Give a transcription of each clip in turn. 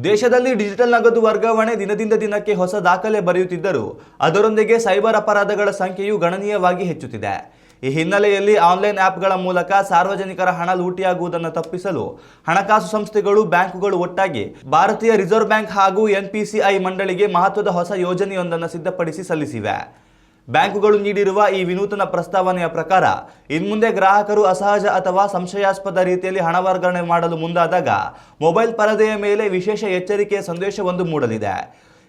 ದೇಶದಲ್ಲಿ ಡಿಜಿಟಲ್ ನಗದು ವರ್ಗಾವಣೆ ದಿನದಿಂದ ದಿನಕ್ಕೆ ಹೊಸ ದಾಖಲೆ ಬರೆಯುತ್ತಿದ್ದರೂ ಅದರೊಂದಿಗೆ ಸೈಬರ್ ಅಪರಾಧಗಳ ಸಂಖ್ಯೆಯು ಗಣನೀಯವಾಗಿ ಹೆಚ್ಚುತ್ತಿದೆ. ಈ ಹಿನ್ನೆಲೆಯಲ್ಲಿ ಆನ್ಲೈನ್ ಆ್ಯಪ್ಗಳ ಮೂಲಕ ಸಾರ್ವಜನಿಕರ ಹಣ ಲೂಟಿಯಾಗುವುದನ್ನು ತಪ್ಪಿಸಲು ಹಣಕಾಸು ಸಂಸ್ಥೆಗಳು, ಬ್ಯಾಂಕುಗಳು ಒಟ್ಟಾಗಿ ಭಾರತೀಯ ರಿಸರ್ವ್ ಬ್ಯಾಂಕ್ ಹಾಗೂ NPCI ಮಂಡಳಿಗೆ ಮಹತ್ವದ ಹೊಸ ಯೋಜನೆಯೊಂದನ್ನು ಸಿದ್ಧಪಡಿಸಿ ಸಲ್ಲಿಸಿವೆ. ಬ್ಯಾಂಕುಗಳು ನೀಡಿರುವ ಈ ವಿನೂತನ ಪ್ರಸ್ತಾವನೆಯ ಪ್ರಕಾರ ಇನ್ಮುಂದೆ ಗ್ರಾಹಕರು ಅಸಹಜ ಅಥವಾ ಸಂಶಯಾಸ್ಪದ ರೀತಿಯಲ್ಲಿ ಹಣ ವರ್ಗಾವಣೆ ಮಾಡಲು ಮುಂದಾದಾಗ ಮೊಬೈಲ್ ಪರದೆಯ ಮೇಲೆ ವಿಶೇಷ ಎಚ್ಚರಿಕೆಯ ಸಂದೇಶವೊಂದು ಮೂಡಲಿದೆ.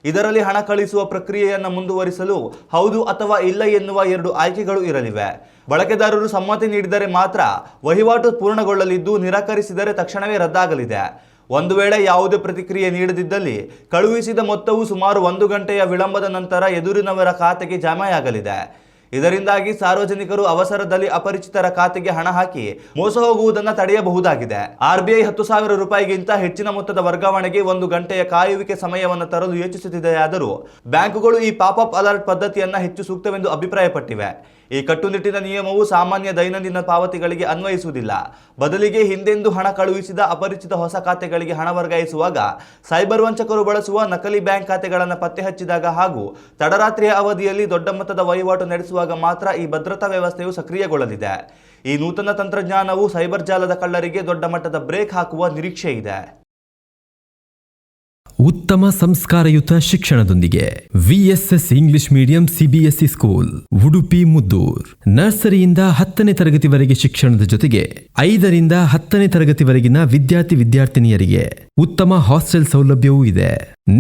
ಇದರಲ್ಲಿ ಹಣ ಕಳಿಸುವ ಪ್ರಕ್ರಿಯೆಯನ್ನು ಮುಂದುವರಿಸಲು ಹೌದು ಅಥವಾ ಇಲ್ಲ ಎನ್ನುವ 2 ಆಯ್ಕೆಗಳು ಇರಲಿವೆ. ಬಳಕೆದಾರರು ಸಮ್ಮತಿ ನೀಡಿದರೆ ಮಾತ್ರ ವಹಿವಾಟು ಪೂರ್ಣಗೊಳ್ಳಲಿದ್ದು, ನಿರಾಕರಿಸಿದರೆ ತಕ್ಷಣವೇ ರದ್ದಾಗಲಿದೆ. ಒಂದು ವೇಳೆ ಯಾವುದೇ ಪ್ರತಿಕ್ರಿಯೆ ನೀಡದಿದ್ದಲ್ಲಿ ಕಳುಹಿಸಿದ ಮೊತ್ತವು ಸುಮಾರು 1 ಗಂಟೆಯ ವಿಳಂಬದ ನಂತರ ಎದುರಿನವರ ಖಾತೆಗೆ ಜಮೆಯಾಗಲಿದೆ. ಇದರಿಂದಾಗಿ ಸಾರ್ವಜನಿಕರು ಅವಸರದಲ್ಲಿ ಅಪರಿಚಿತರ ಖಾತೆಗೆ ಹಣ ಹಾಕಿ ಮೋಸ ಹೋಗುವುದನ್ನು ತಡೆಯಬಹುದಾಗಿದೆ. RBI 10,000 ರೂಪಾಯಿಗಿಂತ ಹೆಚ್ಚಿನ ಮೊತ್ತದ ವರ್ಗಾವಣೆಗೆ 1 ಗಂಟೆಯ ಕಾಯುವಿಕೆ ಸಮಯವನ್ನು ತರಲು ಯೋಚಿಸುತ್ತಿದೆಯಾದರೂ ಬ್ಯಾಂಕುಗಳು ಈ ಪಾಪ್ಅಪ್ ಅಲರ್ಟ್ ಪದ್ಧತಿಯನ್ನು ಹೆಚ್ಚು ಸೂಕ್ತವೆಂದು ಅಭಿಪ್ರಾಯಪಟ್ಟಿವೆ. ಈ ಕಟ್ಟುನಿಟ್ಟಿನ ನಿಯಮವು ಸಾಮಾನ್ಯ ದೈನಂದಿನ ಪಾವತಿಗಳಿಗೆ ಅನ್ವಯಿಸುವುದಿಲ್ಲ. ಬದಲಿಗೆ ಹಿಂದೆಂದೂ ಹಣ ಕಳುಹಿಸಿದ ಅಪರಿಚಿತ ಹೊಸ ಖಾತೆಗಳಿಗೆ ಹಣ ವರ್ಗಾಯಿಸುವಾಗ, ಸೈಬರ್ ವಂಚಕರು ಬಳಸುವ ನಕಲಿ ಬ್ಯಾಂಕ್ ಖಾತೆಗಳನ್ನು ಪತ್ತೆ ಹಚ್ಚಿದಾಗ ಹಾಗೂ ತಡರಾತ್ರಿಯ ಅವಧಿಯಲ್ಲಿ ದೊಡ್ಡ ಮೊತ್ತದ ವಹಿವಾಟು ನಡೆಸುವಾಗ ಮಾತ್ರ ಈ ಭದ್ರತಾ ವ್ಯವಸ್ಥೆಯು ಸಕ್ರಿಯಗೊಳ್ಳಲಿದೆ. ಈ ನೂತನ ತಂತ್ರಜ್ಞಾನವು ಸೈಬರ್ ಜಾಲದ ಕಳ್ಳರಿಗೆ ದೊಡ್ಡ ಮಟ್ಟದ ಬ್ರೇಕ್ ಹಾಕುವ ನಿರೀಕ್ಷೆ ಇದೆ. ಉತ್ತಮ ಸಂಸ್ಕಾರಯುತ ಶಿಕ್ಷಣದೊಂದಿಗೆ VSS English medium CBSE school, Udupi Muddur. ನರ್ಸರಿಯಿಂದ 10ನೇ ತರಗತಿವರೆಗೆ ಶಿಕ್ಷಣದ ಜೊತೆಗೆ 5ರಿಂದ 10ನೇ ತರಗತಿವರೆಗಿನ ವಿದ್ಯಾರ್ಥಿನಿಯರಿಗೆ ಉತ್ತಮ ಹಾಸ್ಟೆಲ್ ಸೌಲಭ್ಯವೂ ಇದೆ.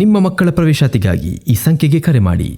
ನಿಮ್ಮ ಮಕ್ಕಳ ಪ್ರವೇಶಾತಿಗಾಗಿ ಈ ಸಂಖ್ಯೆಗೆ ಕರೆ ಮಾಡಿ.